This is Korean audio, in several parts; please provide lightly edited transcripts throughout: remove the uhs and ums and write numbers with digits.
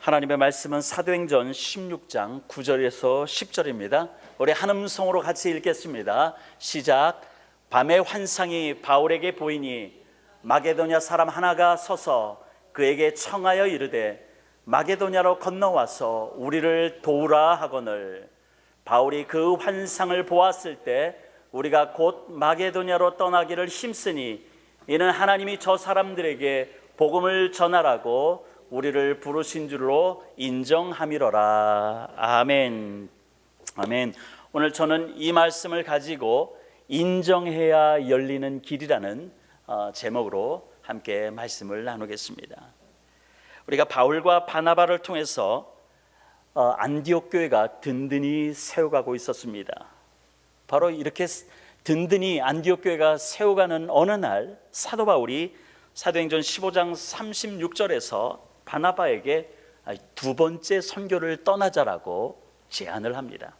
하나님의 말씀은 사도행전 16장 9절에서 10절입니다. 우리 한 음성으로 같이 읽겠습니다. 시작. 밤의 환상이 바울에게 보이니 마게도냐 사람 하나가 서서 그에게 청하여 이르되 마게도냐로 건너와서 우리를 도우라 하거늘 바울이 그 환상을 보았을 때 우리가 곧 마게도냐로 떠나기를 힘쓰니 이는 하나님이 저 사람들에게 복음을 전하라고 우리를 부르신 줄로 인정함이로라. 아멘. 아멘. 오늘 저는 이 말씀을 가지고 인정해야 열리는 길이라는 제목으로 함께 말씀을 나누겠습니다. 우리가 바울과 바나바를 통해서 안디옥 교회가 든든히 세워가고 있었습니다. 바로 이렇게 든든히 안디옥 교회가 세워가는 어느 날 사도 바울이 사도행전 15장 36절에서 바나바에게 두 번째 선교를 떠나자라고 제안을 합니다.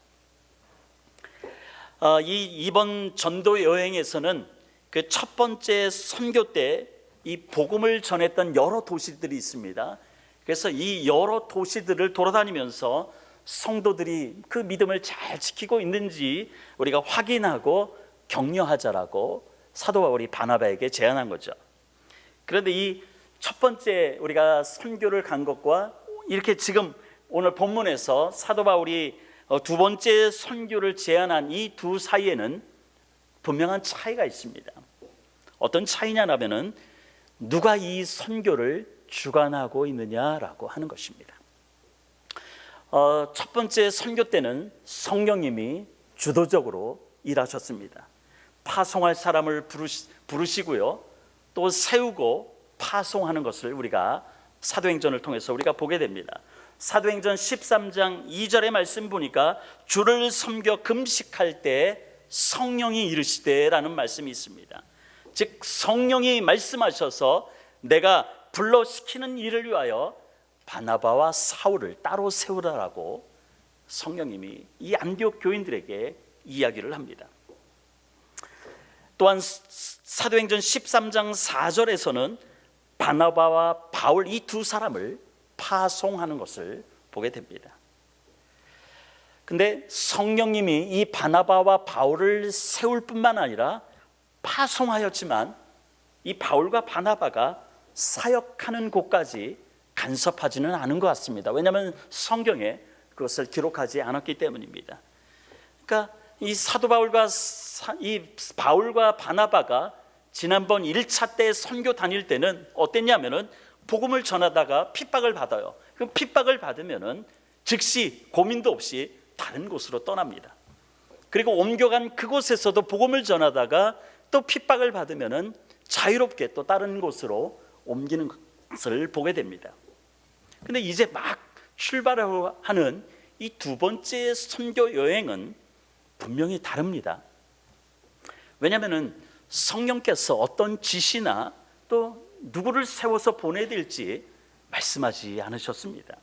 이번 전도 여행에서는 그 첫 번째 선교 때 이 복음을 전했던 여러 도시들이 있습니다. 그래서 이 여러 도시들을 돌아다니면서 성도들이 그 믿음을 잘 지키고 있는지 우리가 확인하고 격려하자라고 사도 바울이 바나바에게 제안한 거죠. 그런데 이 첫 번째 우리가 선교를 간 것과 이렇게 지금 오늘 본문에서 사도 바울이 두 번째 선교를 제안한 이 두 사이에는 분명한 차이가 있습니다. 어떤 차이냐면은 누가 이 선교를 주관하고 있느냐라고 하는 것입니다. 첫 번째 선교 때는 성령님이 주도적으로 일하셨습니다. 파송할 사람을 부르시고요, 또 세우고 파송하는 것을 우리가 사도행전을 통해서 우리가 보게 됩니다. 사도행전 13장 2절의 말씀 보니까 주를 섬겨 금식할 때 성령이 이르시되라는 말씀이 있습니다. 즉 성령이 말씀하셔서 내가 불러시키는 일을 위하여 바나바와 사울을 따로 세우라라고 성령님이 이 안디옥 교인들에게 이야기를 합니다. 또한 사도행전 13장 4절에서는 바나바와 바울 이 두 사람을 파송하는 것을 보게 됩니다. 근데 성령님이 이 바나바와 바울을 세울 뿐만 아니라 파송하였지만 이 바울과 바나바가 사역하는 곳까지 간섭하지는 않은 것 같습니다. 왜냐하면 성경에 그것을 기록하지 않았기 때문입니다. 그러니까 이 사도 바울과 바나바가 지난번 1차 때 선교 다닐 때는 어땠냐면은 복음을 전하다가 핍박을 받아요. 그럼 핍박을 받으면은 즉시 고민도 없이 다른 곳으로 떠납니다. 그리고 옮겨간 그곳에서도 복음을 전하다가 또 핍박을 받으면은 자유롭게 또 다른 곳으로 옮기는 것을 보게 됩니다. 근데 이제 막 출발하는 이 두 번째 선교 여행은 분명히 다릅니다. 왜냐하면 성령께서 어떤 지시나 또 누구를 세워서 보내야 될지 말씀하지 않으셨습니다.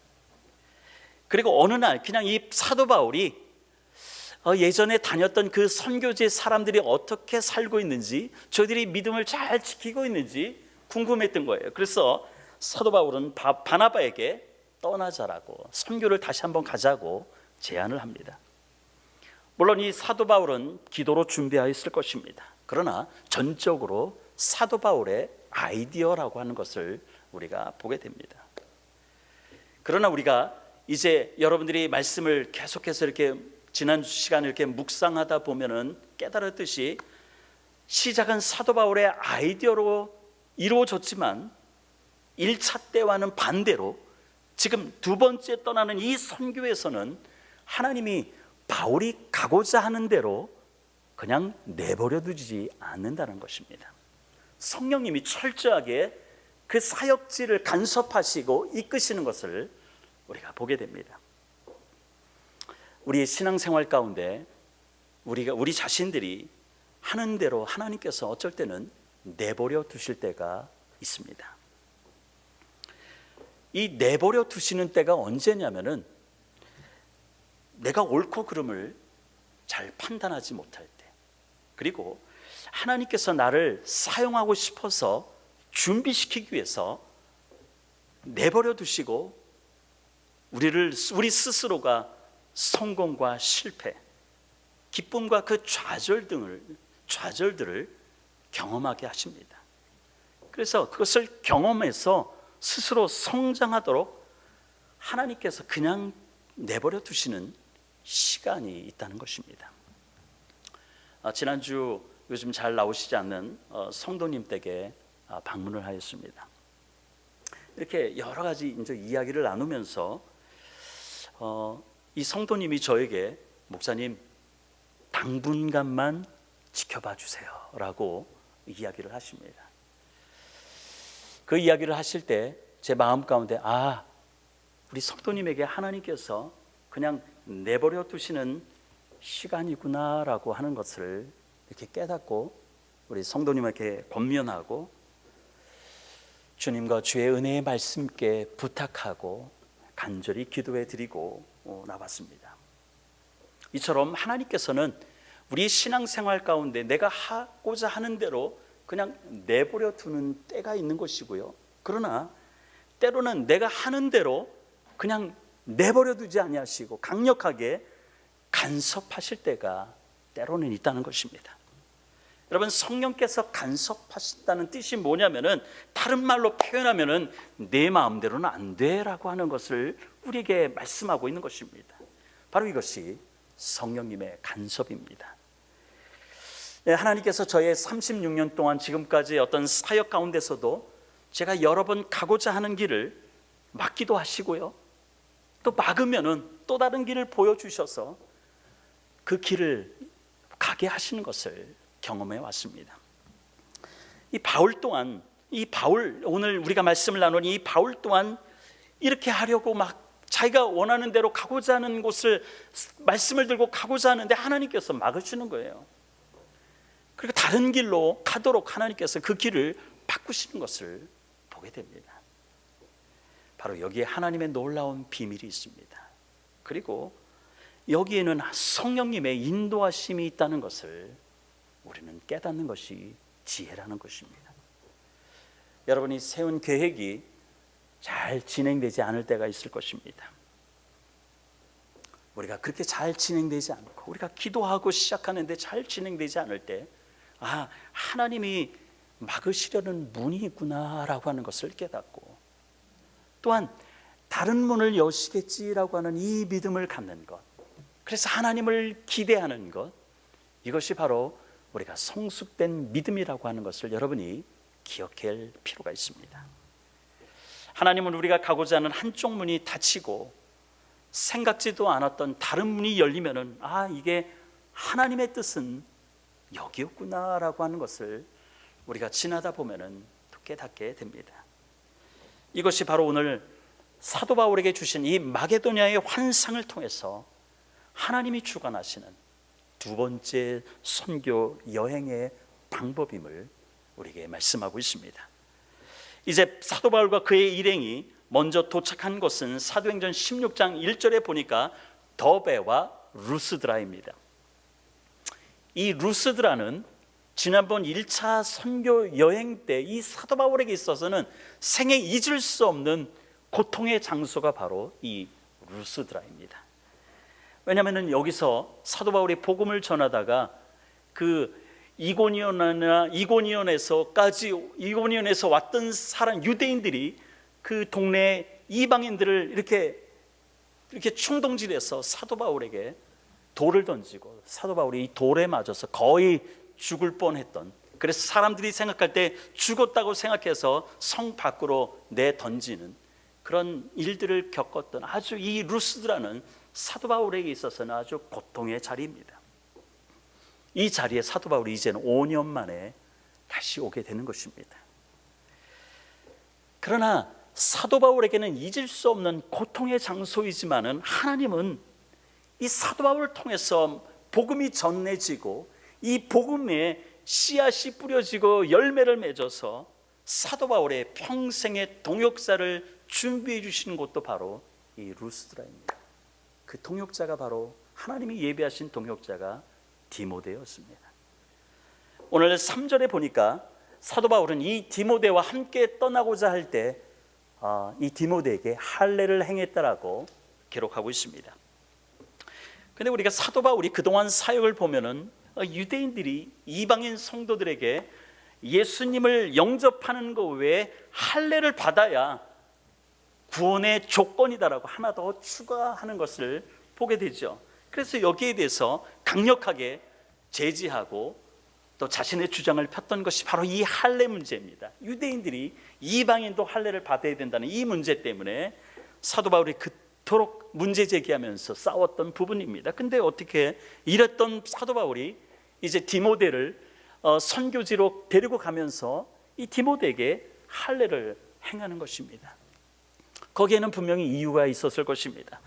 그리고 어느 날 그냥 이 사도 바울이 예전에 다녔던 그 선교지 사람들이 어떻게 살고 있는지, 저들이 믿음을 잘 지키고 있는지 궁금했던 거예요. 그래서 사도 바울은 바나바에게 떠나자라고, 선교를 다시 한번 가자고 제안을 합니다. 물론 이 사도 바울은 기도로 준비하였을 것입니다. 그러나 전적으로 사도 바울의 아이디어라고 하는 것을 우리가 보게 됩니다. 그러나 우리가 이제 여러분들이 말씀을 계속해서 이렇게 지난 시간에 이렇게 묵상하다 보면은 깨달았듯이 시작은 사도 바울의 아이디어로 이루어졌지만 1차 때와는 반대로 지금 두 번째 떠나는 이 선교에서는 하나님이 바울이 가고자 하는 대로 그냥 내버려 두지 않는다는 것입니다. 성령님이 철저하게 그 사역지를 간섭하시고 이끄시는 것을 우리가 보게 됩니다. 우리의 신앙생활 가운데 우리 자신들이 하는 대로 하나님께서 어쩔 때는 내버려 두실 때가 있습니다. 이 내버려 두시는 때가 언제냐면은 내가 옳고 그름을 잘 판단하지 못할 때, 그리고 하나님께서 나를 사용하고 싶어서 준비시키기 위해서 내버려 두시고 우리 스스로가 성공과 실패, 기쁨과 그 좌절들을 경험하게 하십니다. 그래서 그것을 경험해서 스스로 성장하도록 하나님께서 그냥 내버려 두시는 시간이 있다는 것입니다. 지난주 요즘 잘 나오시지 않는 성도님 댁에 방문을 하였습니다. 이렇게 여러 가지 이제 이야기를 나누면서 이 성도님이 저에게 목사님 당분간만 지켜봐 주세요 라고 이야기를 하십니다. 그 이야기를 하실 때 제 마음 가운데 우리 성도님에게 하나님께서 그냥 내버려 두시는 시간이구나 라고 하는 것을 이렇게 깨닫고 우리 성도님에게 권면하고 주님과 주의 은혜의 말씀께 부탁하고 간절히 기도해 드리고 나왔습니다. 이처럼 하나님께서는 우리 신앙생활 가운데 내가 하고자 하는 대로 그냥 내버려 두는 때가 있는 것이고요, 그러나 때로는 내가 하는 대로 그냥 내버려 두지 아니하시고 강력하게 간섭하실 때가 때로는 있다는 것입니다. 여러분, 성령께서 간섭하신다는 뜻이 뭐냐면은, 다른 말로 표현하면은 내 마음대로는 안 돼라고 하는 것을 우리에게 말씀하고 있는 것입니다. 바로 이것이 성령님의 간섭입니다. 하나님께서 저의 36년 동안 지금까지 어떤 사역 가운데서도 제가 여러 번 가고자 하는 길을 막기도 하시고요, 또 막으면은 또 다른 길을 보여주셔서 그 길을 가게 하시는 것을 경험해 왔습니다. 이 바울 오늘 우리가 말씀을 나눈 이 바울 또한 이렇게 하려고 막 자기가 원하는 대로 가고자 하는 곳을 말씀을 들고 가고자 하는데 하나님께서 막으시는 거예요. 그리고 다른 길로 가도록 하나님께서 그 길을 바꾸시는 것을 보게 됩니다. 바로 여기에 하나님의 놀라운 비밀이 있습니다. 그리고 여기에는 성령님의 인도하심이 있다는 것을 우리는 깨닫는 것이 지혜라는 것입니다. 여러분이 세운 계획이 잘 진행되지 않을 때가 있을 것입니다. 우리가 그렇게 잘 진행되지 않고 우리가 기도하고 시작하는데 잘 진행되지 않을 때 하나님이 막으시려는 문이 있구나 라고 하는 것을 깨닫고, 또한 다른 문을 여시겠지라고 하는 이 믿음을 갖는 것, 그래서 하나님을 기대하는 것, 이것이 바로 우리가 성숙된 믿음이라고 하는 것을 여러분이 기억할 필요가 있습니다. 하나님은 우리가 가고자 하는 한쪽 문이 닫히고 생각지도 않았던 다른 문이 열리면은 이게 하나님의 뜻은 여기였구나라고 하는 것을 우리가 지나다 보면은 깨닫게 됩니다. 이것이 바로 오늘 사도 바울에게 주신 이 마게도냐의 환상을 통해서 하나님이 주관하시는 두 번째 선교 여행의 방법임을 우리에게 말씀하고 있습니다. 이제 사도 바울과 그의 일행이 먼저 도착한 곳은 사도행전 16장 1절에 보니까 더베와 루스드라입니다. 이 루스드라는 지난번 1차 선교 여행 때 이 사도 바울에게 있어서는 생애 잊을 수 없는 고통의 장소가 바로 이 루스드라입니다. 왜냐하면 여기서 사도 바울이 복음을 전하다가 그 이고니온에서 왔던 유대인들이 그 동네 이방인들을 이렇게 충동질해서 사도 바울에게 돌을 던지고 사도 바울이 이 돌에 맞아서 거의 죽을 뻔했던, 그래서 사람들이 생각할 때 죽었다고 생각해서 성 밖으로 내던지는 그런 일들을 겪었던 아주 이 루스드라는 사도 바울에게 있어서는 아주 고통의 자리입니다. 이 자리에 사도 바울이 이제는 5년 만에 다시 오게 되는 것입니다. 그러나 사도 바울에게는 잊을 수 없는 고통의 장소이지만은 하나님은 이 사도 바울을 통해서 복음이 전해지고 이 복음에 씨앗이 뿌려지고 열매를 맺어서 사도 바울의 평생의 동역자를 준비해 주시는 곳도 바로 이 루스드라입니다. 그 동역자가 바로 하나님이 예비하신 동역자가 디모데였습니다. 오늘 3절에 보니까 사도 바울은 이 디모데와 함께 떠나고자 할 때 이 디모데에게 할례를 행했다라고 기록하고 있습니다. 근데 우리가 사도 바울이 그동안 사역을 보면은 유대인들이 이방인 성도들에게 예수님을 영접하는 것 외에 할례를 받아야 구원의 조건이다라고 하나 더 추가하는 것을 보게 되죠. 그래서 여기에 대해서 강력하게 제지하고 또 자신의 주장을 폈던 것이 바로 이 할례 문제입니다. 유대인들이 이방인도 할례를 받아야 된다는 이 문제 때문에 사도 바울이 그토록 문제 제기하면서 싸웠던 부분입니다. 근데 어떻게 이랬던 사도 바울이 이제 디모데를 선교지로 데리고 가면서 이 디모데에게 할례를 행하는 것입니다. 거기에는 분명히 이유가 있었을 것입니다.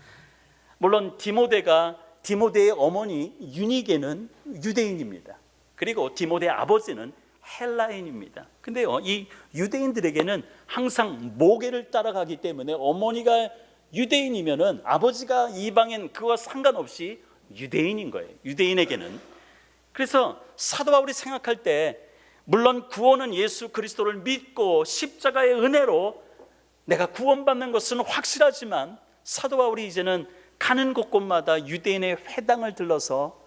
물론 디모데의 어머니 유니게는 유대인입니다. 그리고 디모데의 아버지는 헬라인입니다. 근데요, 이 유대인들에게는 항상 모계를 따라가기 때문에 어머니가 유대인이면은 아버지가 이방인 그와 상관없이 유대인인 거예요. 유대인에게는. 그래서 사도 바울이 생각할 때 물론 구원은 예수 그리스도를 믿고 십자가의 은혜로 내가 구원받는 것은 확실하지만 사도 바울이 이제는 가는 곳곳마다 유대인의 회당을 들러서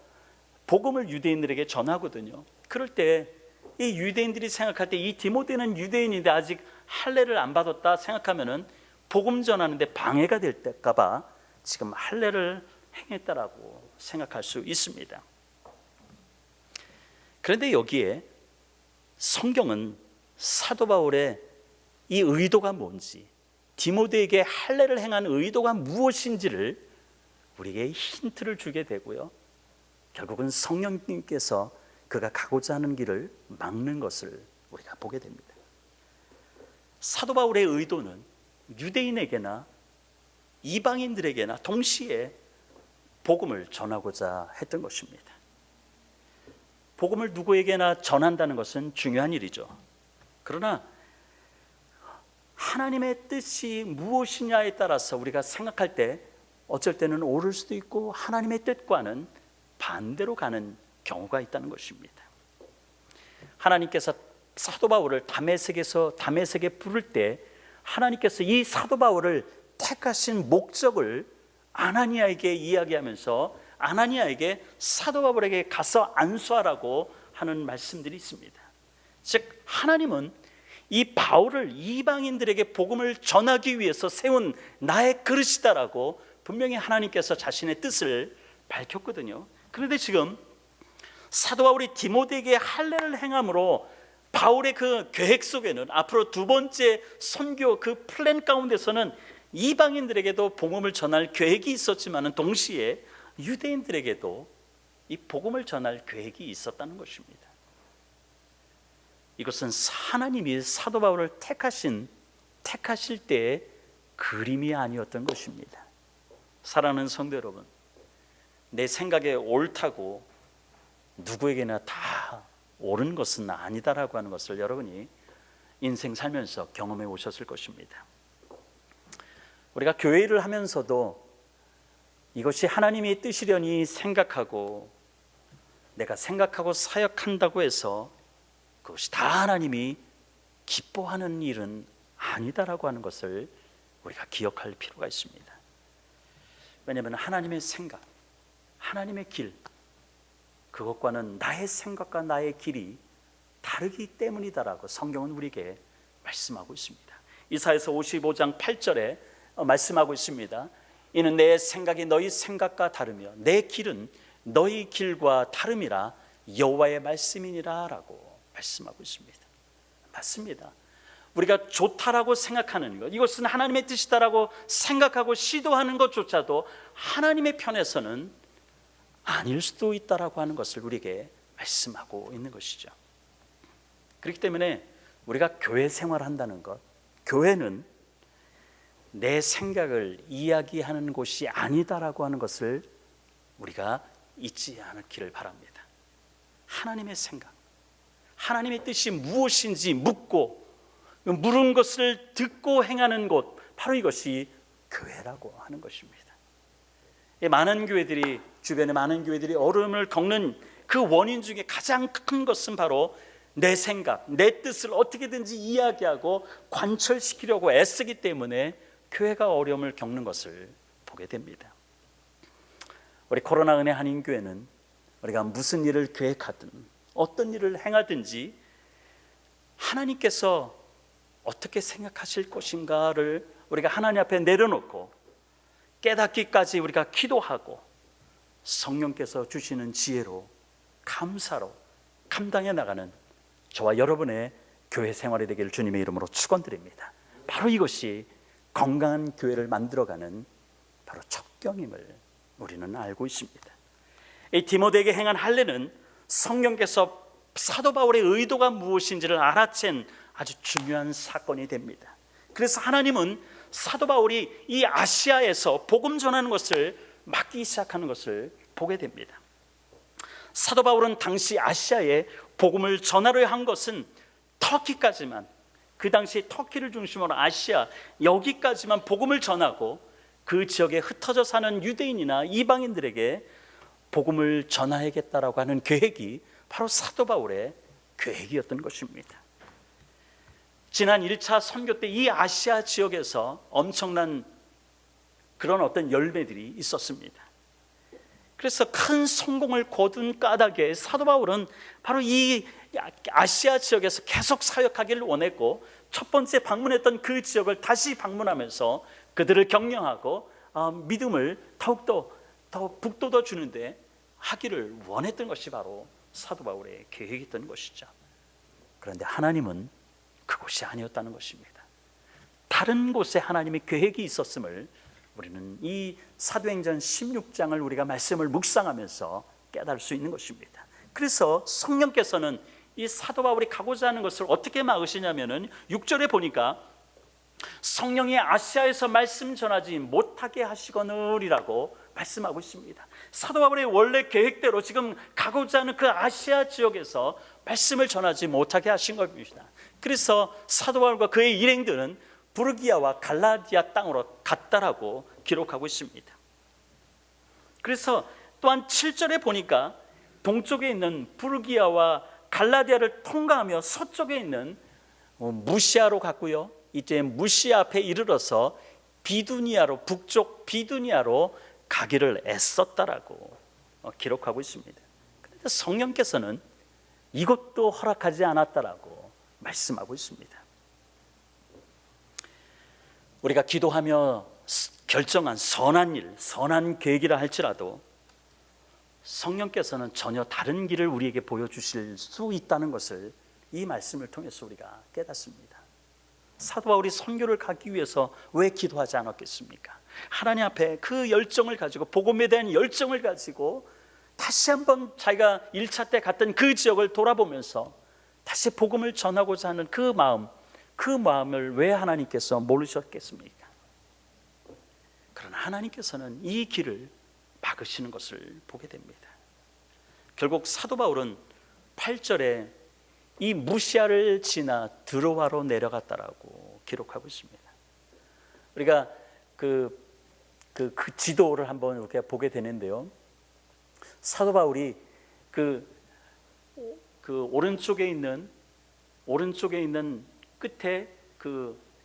복음을 유대인들에게 전하거든요. 그럴 때 이 유대인들이 생각할 때 이 디모데는 유대인인데 아직 할례를 안 받았다 생각하면은 복음 전하는데 방해가 될까 봐 지금 할례를 행했다라고 생각할 수 있습니다. 그런데 여기에 성경은 사도 바울의 이 의도가 뭔지, 디모데에게 할례를 행한 의도가 무엇인지를 우리에게 힌트를 주게 되고요, 결국은 성령님께서 그가 가고자 하는 길을 막는 것을 우리가 보게 됩니다. 사도 바울의 의도는 유대인에게나 이방인들에게나 동시에 복음을 전하고자 했던 것입니다. 복음을 누구에게나 전한다는 것은 중요한 일이죠. 그러나 하나님의 뜻이 무엇이냐에 따라서 우리가 생각할 때 어쩔 때는 옳을 수도 있고 하나님의 뜻과는 반대로 가는 경우가 있다는 것입니다. 하나님께서 사도 바울을 다메섹에 부를 때 하나님께서 이 사도 바울을 택하신 목적을 아나니아에게 이야기하면서 아나니아에게 사도 바울에게 가서 안수하라고 하는 말씀들이 있습니다. 즉 하나님은 이 바울을 이방인들에게 복음을 전하기 위해서 세운 나의 그릇이다라고 분명히 하나님께서 자신의 뜻을 밝혔거든요. 그런데 지금 사도 바울이 디모데에게 할례를 행함으로 바울의 그 계획 속에는 앞으로 두 번째 선교 그 플랜 가운데서는 이방인들에게도 복음을 전할 계획이 있었지만 동시에 유대인들에게도 이 복음을 전할 계획이 있었다는 것입니다. 이것은 하나님이 사도 바울을 택하실 때의 그림이 아니었던 것입니다. 사랑하는 성도 여러분, 내 생각에 옳다고 누구에게나 다 옳은 것은 아니다라고 하는 것을 여러분이 인생 살면서 경험해 오셨을 것입니다. 우리가 교회를 하면서도 이것이 하나님의 뜻이려니 생각하고 내가 생각하고 사역한다고 해서 그것이 다 하나님이 기뻐하는 일은 아니다라고 하는 것을 우리가 기억할 필요가 있습니다. 왜냐하면 하나님의 생각, 하나님의 길, 그것과는 나의 생각과 나의 길이 다르기 때문이다라고 성경은 우리에게 말씀하고 있습니다. 이사야서 55장 8절에 말씀하고 있습니다. 이는 내 생각이 너희 생각과 다르며 내 길은 너희 길과 다름이라 여호와의 말씀이니라 라고 말씀하고 있습니다. 맞습니다. 우리가 좋다라고 생각하는 것, 이것은 하나님의 뜻이다라고 생각하고 시도하는 것조차도 하나님의 편에서는 아닐 수도 있다라고 하는 것을 우리에게 말씀하고 있는 것이죠. 그렇기 때문에 우리가 교회 생활한다는 것, 교회는 내 생각을 이야기하는 곳이 아니다라고 하는 것을 우리가 잊지 않기를 바랍니다. 하나님의 생각, 하나님의 뜻이 무엇인지 묻고 물은 것을 듣고 행하는 곳, 바로 이것이 교회라고 하는 것입니다. 많은 교회들이, 주변의 많은 교회들이 어려움을 겪는 그 원인 중에 가장 큰 것은 바로 내 생각, 내 뜻을 어떻게든지 이야기하고 관철시키려고 애쓰기 때문에 교회가 어려움을 겪는 것을 보게 됩니다. 우리 코로나 은혜 한인교회는 우리가 무슨 일을 계획하든 어떤 일을 행하든지 하나님께서 어떻게 생각하실 것인가를 우리가 하나님 앞에 내려놓고 깨닫기까지 우리가 기도하고 성령께서 주시는 지혜로 감사로 감당해 나가는 저와 여러분의 교회 생활이 되기를 주님의 이름으로 축원드립니다. 바로 이것이 건강한 교회를 만들어가는 바로 첩경임을 우리는 알고 있습니다. 이 디모데에게 행한 할례는 성령께서 사도 바울의 의도가 무엇인지를 알아챈 아주 중요한 사건이 됩니다. 그래서 하나님은 사도 바울이 이 아시아에서 복음 전하는 것을 맡기 시작하는 것을 보게 됩니다. 사도 바울은 당시 아시아에 복음을 전하려 한 것은 터키까지만, 그 당시 터키를 중심으로 아시아 여기까지만 복음을 전하고 그 지역에 흩어져 사는 유대인이나 이방인들에게 복음을 전하야겠다라고 하는 계획이 바로 사도 바울의 계획이었던 것입니다. 지난 1차 선교 때 이 아시아 지역에서 엄청난 그런 어떤 열매들이 있었습니다. 그래서 큰 성공을 거둔 까닭에 사도 바울은 바로 이 아시아 지역에서 계속 사역하기를 원했고, 첫 번째 방문했던 그 지역을 다시 방문하면서 그들을 격려하고 믿음을 더욱더 더 북돋워 주는데 하기를 원했던 것이 바로 사도 바울의 계획이었던 것이죠. 그런데 하나님은 그곳이 아니었다는 것입니다. 다른 곳에 하나님의 계획이 있었음을 우리는 이 사도행전 16장을 우리가 말씀을 묵상하면서 깨달을 수 있는 것입니다. 그래서 성령께서는 이 사도 바울이 가고자 하는 것을 어떻게 막으시냐면은 6절에 보니까 성령이 아시아에서 말씀 전하지 못하게 하시거늘이라고 말씀하고 있습니다. 사도 바울의 원래 계획대로 지금 가고자 하는 그 아시아 지역에서 말씀을 전하지 못하게 하신 겁니다. 그래서 사도 바울과 그의 일행들은 부르기아와 갈라디아 땅으로 갔다라고 기록하고 있습니다. 그래서 또한 7절에 보니까 동쪽에 있는 부르기아와 갈라디아를 통과하며 서쪽에 있는 무시아로 갔고요, 이제 무시아 앞에 이르러서 비두니아로, 북쪽 비두니아로 가기를 애썼다라고 기록하고 있습니다. 그런데 성령께서는 이것도 허락하지 않았다라고 말씀하고 있습니다. 우리가 기도하며 결정한 선한 일, 선한 계획이라 할지라도 성령께서는 전혀 다른 길을 우리에게 보여주실 수 있다는 것을 이 말씀을 통해서 우리가 깨닫습니다. 사도 바울이 선교를 가기 위해서 왜 기도하지 않았겠습니까? 하나님 앞에 그 열정을 가지고, 복음에 대한 열정을 가지고 다시 한번 자기가 1차 때 갔던 그 지역을 돌아보면서 다시 복음을 전하고자 하는 그 마음을 왜 하나님께서 모르셨겠습니까? 그러나 하나님께서는 이 길을 막으시는 것을 보게 됩니다. 결국 사도 바울은 8절에 이 무시아를 지나 드로아로 내려갔다라고 기록하고 있습니다. 우리가 그 지도를 한번 이렇게 보게 되는데요, 사도 바울이 그 오른쪽에 있는 끝에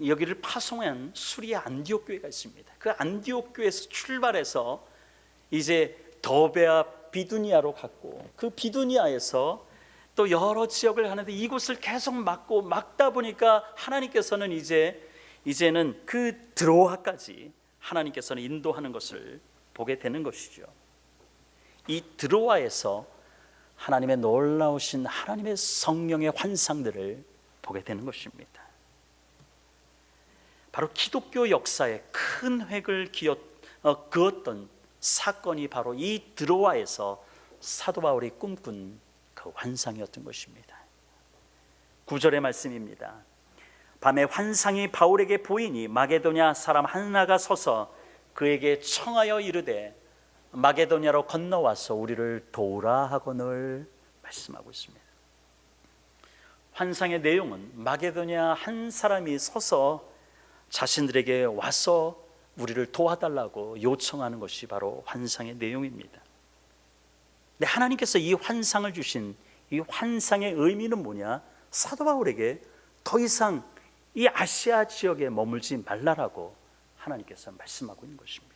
여기를 파송한 수리아 안디옥 교회가 있습니다. 그 안디옥 교회에서 출발해서 이제 더베아 비두니아로 갔고, 그 비두니아에서 또 여러 지역을 하는데 이곳을 계속 막다 보니까 하나님께서는 이제는 그 드로아까지 하나님께서는 인도하는 것을 보게 되는 것이죠. 이 드로아에서 하나님의 놀라우신 하나님의 성령의 환상들을 보게 되는 것입니다. 바로 기독교 역사에 큰 획을 그었던 사건이 바로 이 드로아에서 사도 바울이 꿈꾼 그 환상이었던 것입니다. 9절의 말씀입니다. 밤에 환상이 바울에게 보이니 마게도냐 사람 하나가 서서 그에게 청하여 이르되 마게도냐로 건너와서 우리를 도우라 하거늘 말씀하고 있습니다. 환상의 내용은 마게도냐 한 사람이 서서 자신들에게 와서 우리를 도와달라고 요청하는 것이 바로 환상의 내용입니다. 근데 하나님께서 이 환상을 주신 이 환상의 의미는 뭐냐? 사도 바울에게 더 이상 이 아시아 지역에 머물지 말라라고 하나님께서 말씀하고 있는 것입니다.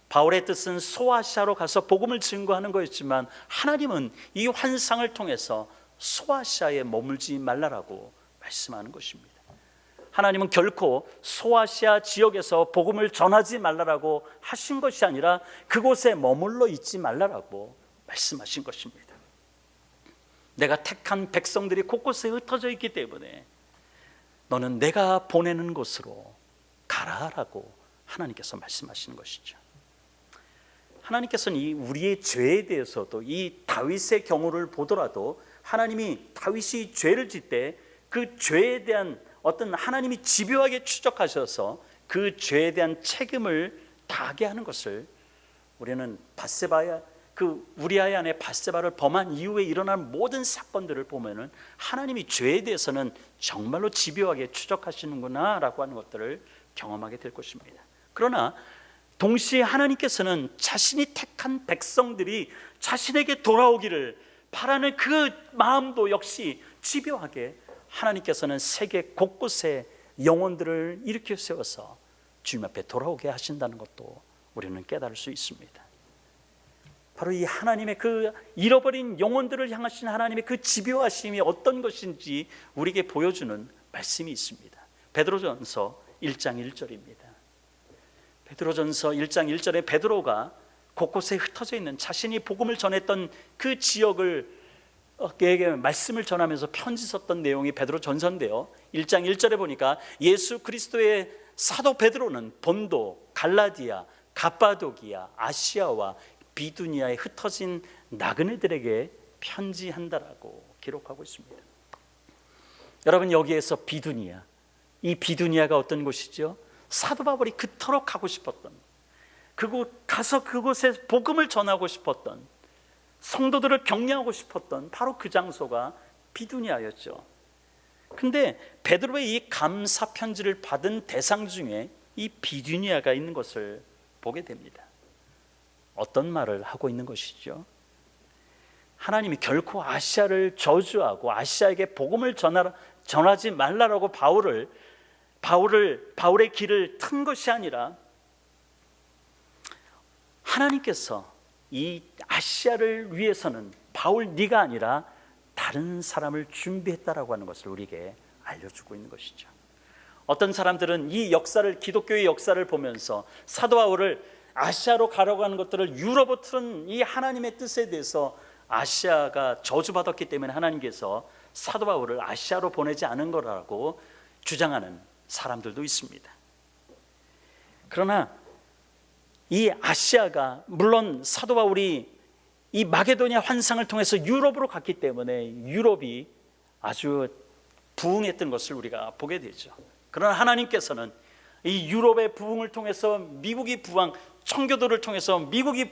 바울의 뜻은 소아시아로 가서 복음을 증거하는 거였지만 하나님은 이 환상을 통해서 소아시아에 머물지 말라라고 말씀하는 것입니다. 하나님은 결코 소아시아 지역에서 복음을 전하지 말라라고 하신 것이 아니라 그곳에 머물러 있지 말라라고 말씀하신 것입니다. 내가 택한 백성들이 곳곳에 흩어져 있기 때문에 너는 내가 보내는 곳으로 가라라고 하나님께서 말씀하시는 것이죠. 하나님께서는 이 우리의 죄에 대해서도 이 다윗의 경우를 보더라도 하나님이 다윗이 죄를 짓 때 그 죄에 대한 어떤 하나님이 집요하게 추적하셔서 그 죄에 대한 책임을 다하게 하는 것을 우리는 바세바야 그 우리아의 아내 바세바를 범한 이후에 일어난 모든 사건들을 보면은 하나님이 죄에 대해서는 정말로 집요하게 추적하시는구나라고 하는 것들을 경험하게 될 것입니다. 그러나 동시에 하나님께서는 자신이 택한 백성들이 자신에게 돌아오기를 바라는 그 마음도 역시 집요하게 하나님께서는 세계 곳곳에 영혼들을 일으켜 세워서 주님 앞에 돌아오게 하신다는 것도 우리는 깨달을 수 있습니다. 바로 이 하나님의 그 잃어버린 영혼들을 향하신 하나님의 그 집요하심이 어떤 것인지 우리에게 보여주는 말씀이 있습니다. 베드로전서 1장 1절입니다. 베드로전서 1장 1절에 베드로가 곳곳에 흩어져 있는 자신이 복음을 전했던 그 지역을 에게 말씀을 전하면서 편지 썼던 내용이 베드로전서인데요. 1장 1절에 보니까 예수 그리스도의 사도 베드로는 본도, 갈라디아, 갑바도기아, 아시아와 비두니아에 흩어진 나그네들에게 편지한다라고 기록하고 있습니다. 여러분, 여기에서 비두니아, 이 비두니아가 어떤 곳이죠? 사도 바울이 그토록 가고 싶었던, 그곳 가서 그곳에 복음을 전하고 싶었던, 성도들을 격려하고 싶었던 바로 그 장소가 비두니아였죠. 근데 베드로의 이 감사 편지를 받은 대상 중에 이 비두니아가 있는 것을 보게 됩니다. 어떤 말을 하고 있는 것이죠? 하나님이 결코 아시아를 저주하고 아시아에게 복음을 전하지 말라라고 바울의 길을 튼 것이 아니라 하나님께서 이 아시아를 위해서는 바울 네가 아니라 다른 사람을 준비했다라고 하는 것을 우리에게 알려주고 있는 것이죠. 어떤 사람들은 이 역사를, 기독교의 역사를 보면서 사도 바울을 아시아로 가려고 하는 것들을 유럽으로 틀은 이 하나님의 뜻에 대해서 아시아가 저주받았기 때문에 하나님께서 사도 바울을 아시아로 보내지 않은 거라고 주장하는 사람들도 있습니다. 그러나 이 아시아가, 물론 사도 바울이 이 마게도니아 환상을 통해서 유럽으로 갔기 때문에 유럽이 아주 부흥했던 것을 우리가 보게 되죠. 그러나 하나님께서는 이 유럽의 부흥을 통해서 미국이 청교도를 통해서 미국이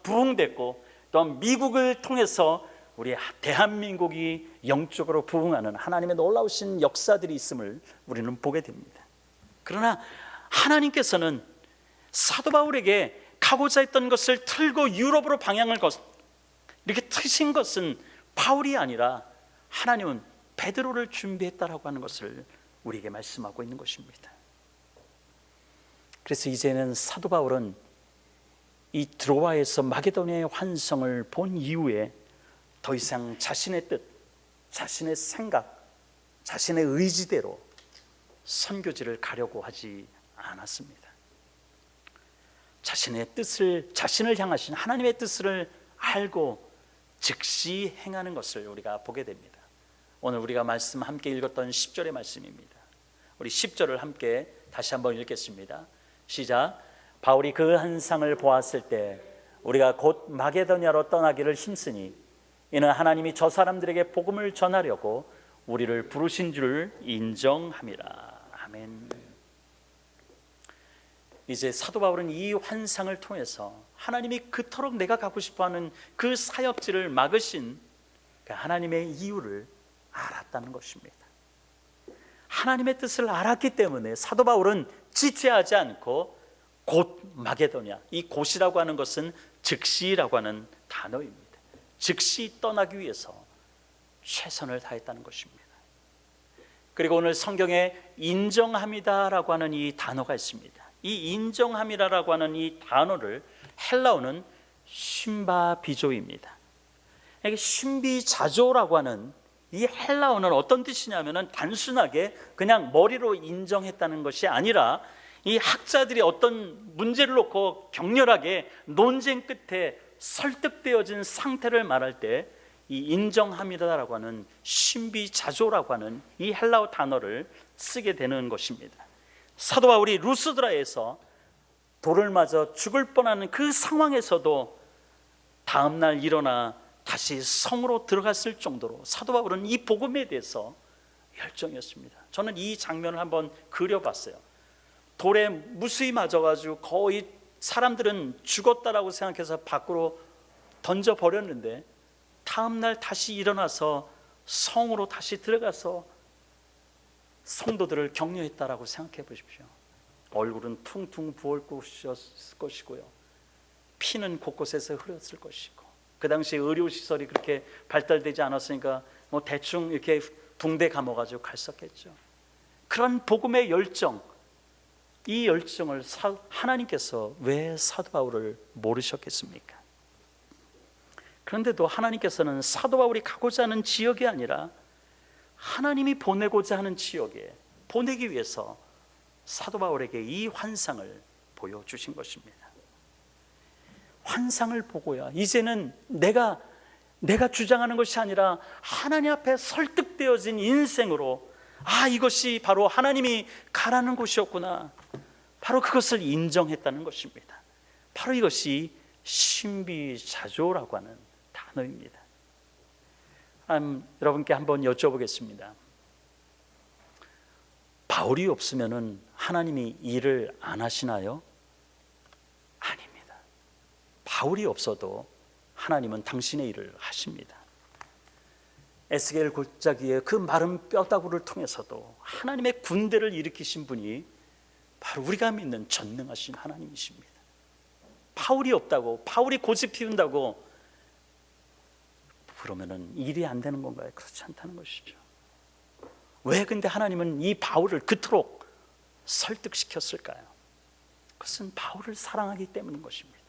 부흥됐고, 또 미국을 통해서 우리 대한민국이 영적으로 부흥하는 하나님의 놀라우신 역사들이 있음을 우리는 보게 됩니다. 그러나 하나님께서는 사도 바울에게 가고자 했던 것을 틀고 유럽으로 방향을 이렇게 트신 것은 바울이 아니라 하나님은 베드로를 준비했다라고 하는 것을 우리에게 말씀하고 있는 것입니다. 그래서 이제는 사도 바울은 이 드로아에서 마게도니아의 환상을 본 이후에 더 이상 자신의 뜻, 자신의 생각, 자신의 의지대로 선교지를 가려고 하지 않았습니다. 자신을 향하신 하나님의 뜻을 알고 즉시 행하는 것을 우리가 보게 됩니다. 오늘 우리가 말씀 함께 읽었던 10절의 말씀입니다. 우리 10절을 함께 다시 한번 읽겠습니다. 시작. 바울이 그 환상을 보았을 때 우리가 곧 마게도냐로 떠나기를 힘쓰니 이는 하나님이 저 사람들에게 복음을 전하려고 우리를 부르신 줄 인정함이라. 아멘. 이제 사도 바울은 이 환상을 통해서 하나님이 그토록 내가 가고 싶어하는 그 사역지를 막으신 그 하나님의 이유를 알았다는 것입니다. 하나님의 뜻을 알았기 때문에 사도 바울은 지체하지 않고 곧 마게도냐, 이 곧이라고 하는 것은 즉시라고 하는 단어입니다. 즉시 떠나기 위해서 최선을 다했다는 것입니다. 그리고 오늘 성경에 인정함이다라고 하는 이 단어가 있습니다. 이 인정함이라고 하는 이 단어를 헬라어는 쉼바비조입니다. 이게 쉼비자조라고 하는 이 헬라어는 어떤 뜻이냐면은 단순하게 그냥 머리로 인정했다는 것이 아니라 이 학자들이 어떤 문제를 놓고 격렬하게 논쟁 끝에 설득되어진 상태를 말할 때 이 인정함이라고 하는 쉼비자조라고 하는 이 헬라어 단어를 쓰게 되는 것입니다. 사도 바울이 루스드라에서 돌을 맞아 죽을 뻔하는 그 상황에서도 다음날 일어나 다시 성으로 들어갔을 정도로 사도 바울은 이 복음에 대해서 열정이었습니다. 저는 이 장면을 한번 그려봤어요. 돌에 무수히 맞아가지고 거의 사람들은 죽었다라고 생각해서 밖으로 던져버렸는데 다음날 다시 일어나서 성으로 다시 들어가서 성도들을 격려했다라고 생각해 보십시오. 얼굴은 퉁퉁 부을 것이고요, 피는 곳곳에서 흘렀을 것이고, 그 당시에 의료시설이 그렇게 발달되지 않았으니까 뭐 대충 이렇게 붕대 감아가지고 갔었겠죠. 그런 복음의 열정, 이 열정을 하나님께서 왜 사도 바울을 모르셨겠습니까? 그런데도 하나님께서는 사도 바울이 가고자 하는 지역이 아니라 하나님이 보내고자 하는 지역에 보내기 위해서 사도 바울에게 이 환상을 보여주신 것입니다. 환상을 보고야 이제는 내가 주장하는 것이 아니라 하나님 앞에 설득되어진 인생으로, 이것이 바로 하나님이 가라는 곳이었구나, 바로 그것을 인정했다는 것입니다. 바로 이것이 신비자조라고 하는 단어입니다. 여러분께 한번 여쭤보겠습니다. 바울이 없으면 하나님이 일을 안 하시나요? 아닙니다. 바울이 없어도 하나님은 당신의 일을 하십니다. 에스겔 골짜기에 그 마른 뼈다구를 통해서도 하나님의 군대를 일으키신 분이 바로 우리가 믿는 전능하신 하나님이십니다. 바울이 없다고, 바울이 고집 피운다고 그러면은 일이 안 되는 건가요? 그렇지 않다는 것이죠. 왜 근데 하나님은 이 바울을 그토록 설득시켰을까요? 그것은 바울을 사랑하기 때문인 것입니다.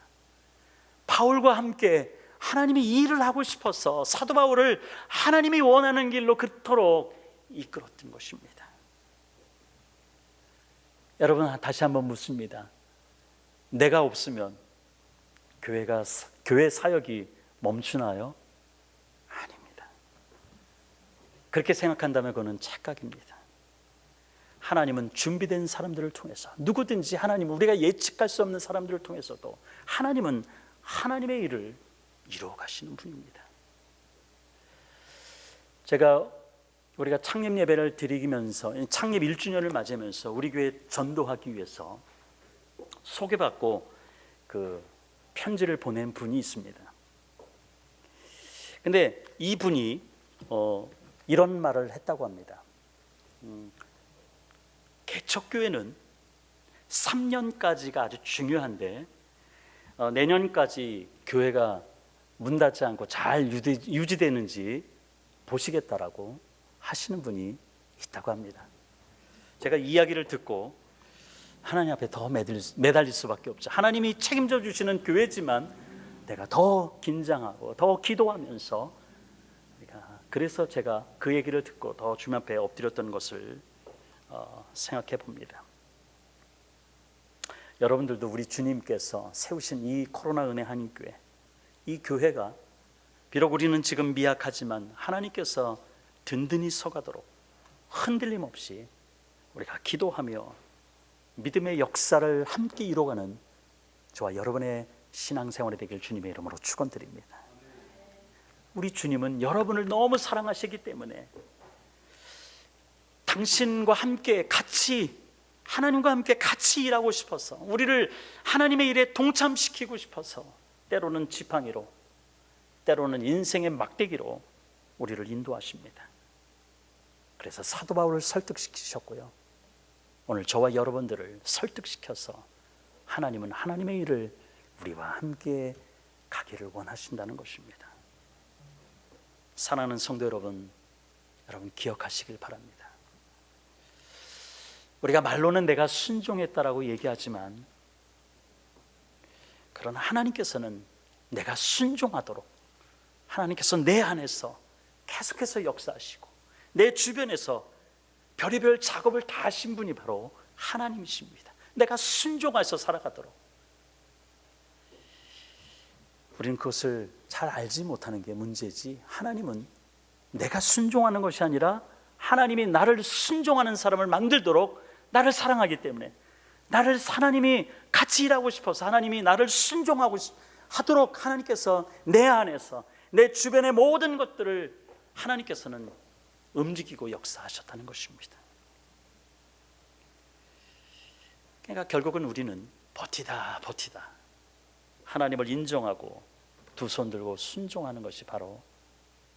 바울과 함께 하나님이 일을 하고 싶어서 사도 바울을 하나님이 원하는 길로 그토록 이끌었던 것입니다. 여러분, 다시 한번 묻습니다. 내가 없으면 교회 사역이 멈추나요? 아닙니다. 그렇게 생각한다면 그거는 착각입니다. 하나님은 준비된 사람들을 통해서, 누구든지 하나님, 우리가 예측할 수 없는 사람들을 통해서도 하나님은 하나님의 일을 이루어 가시는 분입니다. 우리가 창립 예배를 드리면서, 창립 1주년을 맞으면서 우리 교회 전도하기 위해서 소개받고 그 편지를 보낸 분이 있습니다. 근데 이 분이 이런 말을 했다고 합니다. 개척교회는 3년까지가 아주 중요한데 내년까지 교회가 문 닫지 않고 잘 유지되는지 보시겠다라고 하시는 분이 있다고 합니다. 제가 이 이야기를 듣고 하나님 앞에 더 매달릴 수밖에 없죠. 하나님이 책임져 주시는 교회지만 내가 더 긴장하고 더 기도하면서, 그래서 제가 그 얘기를 듣고 더 주님 앞에 엎드렸던 것을 생각해 봅니다. 여러분들도 우리 주님께서 세우신 이 코로나 은혜 한인교회, 이 교회가 비록 우리는 지금 미약하지만 하나님께서 든든히 서가도록 흔들림 없이 우리가 기도하며 믿음의 역사를 함께 이루어가는 저와 여러분의 신앙생활이 되길 주님의 이름으로 축원드립니다. 우리 주님은 여러분을 너무 사랑하시기 때문에 당신과 함께 같이, 하나님과 함께 같이 일하고 싶어서, 우리를 하나님의 일에 동참시키고 싶어서 때로는 지팡이로, 때로는 인생의 막대기로 우리를 인도하십니다. 그래서 사도 바울을 설득시키셨고요, 오늘 저와 여러분들을 설득시켜서 하나님은 하나님의 일을 우리와 함께 가기를 원하신다는 것입니다. 사랑하는 성도 여러분, 여러분 기억하시길 바랍니다. 우리가 말로는 내가 순종했다라고 얘기하지만, 그러나 하나님께서는 내가 순종하도록 하나님께서 내 안에서 계속해서 역사하시고 내 주변에서 별의별 작업을 다 하신 분이 바로 하나님이십니다. 내가 순종해서 살아가도록. 우리는 그것을 잘 알지 못하는 게 문제지, 하나님은 내가 순종하는 것이 아니라 하나님이 나를 순종하는 사람을 만들도록 나를 사랑하기 때문에, 나를 하나님이 같이 일하고 싶어서 하나님이 나를 순종하고 하도록 하나님께서 내 안에서 내 주변의 모든 것들을 하나님께서는 움직이고 역사하셨다는 것입니다. 그러니까 결국은 우리는 버티다 하나님을 인정하고 두 손 들고 순종하는 것이 바로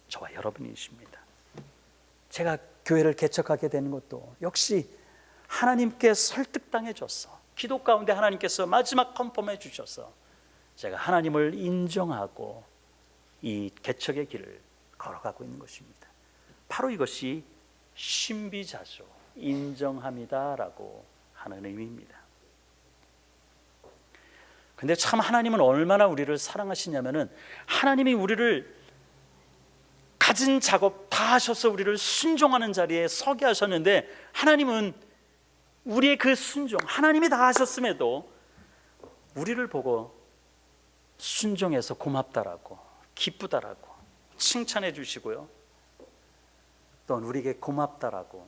저와 여러분이십니다. 제가 교회를 개척하게 되는 것도 역시 하나님께 설득당해 줬어. 기도 가운데 하나님께서 마지막 컨펌해 주셔서 제가 하나님을 인정하고 이 개척의 길을 걸어가고 있는 것입니다. 바로 이것이 신비자조, 인정함이다라고 하는 의미입니다. 근데 참 하나님은 얼마나 우리를 사랑하시냐면은, 하나님이 우리를 가진 작업 다 하셔서 우리를 순종하는 자리에 서게 하셨는데, 하나님은 우리의 그 순종, 하나님이 다 하셨음에도 우리를 보고 순종해서 고맙다라고, 기쁘다라고 칭찬해 주시고요, 또 우리에게 고맙다라고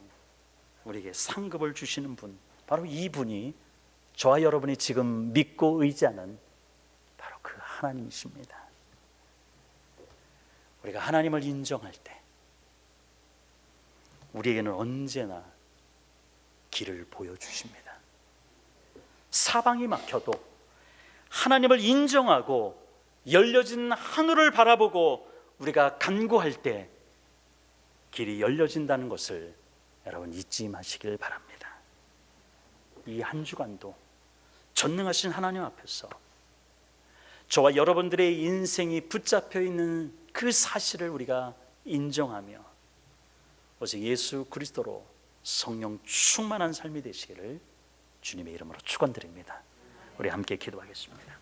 우리에게 상급을 주시는 분, 바로 이 분이 저와 여러분이 지금 믿고 의지하는 바로 그 하나님이십니다. 우리가 하나님을 인정할 때 우리에게는 언제나 길을 보여주십니다. 사방이 막혀도 하나님을 인정하고 열려진 하늘을 바라보고 우리가 간구할 때 길이 열려진다는 것을 여러분 잊지 마시길 바랍니다. 이 한 주간도 전능하신 하나님 앞에서 저와 여러분들의 인생이 붙잡혀 있는 그 사실을 우리가 인정하며 오직 예수 그리스도로 성령 충만한 삶이 되시기를 주님의 이름으로 축원드립니다. 우리 함께 기도하겠습니다.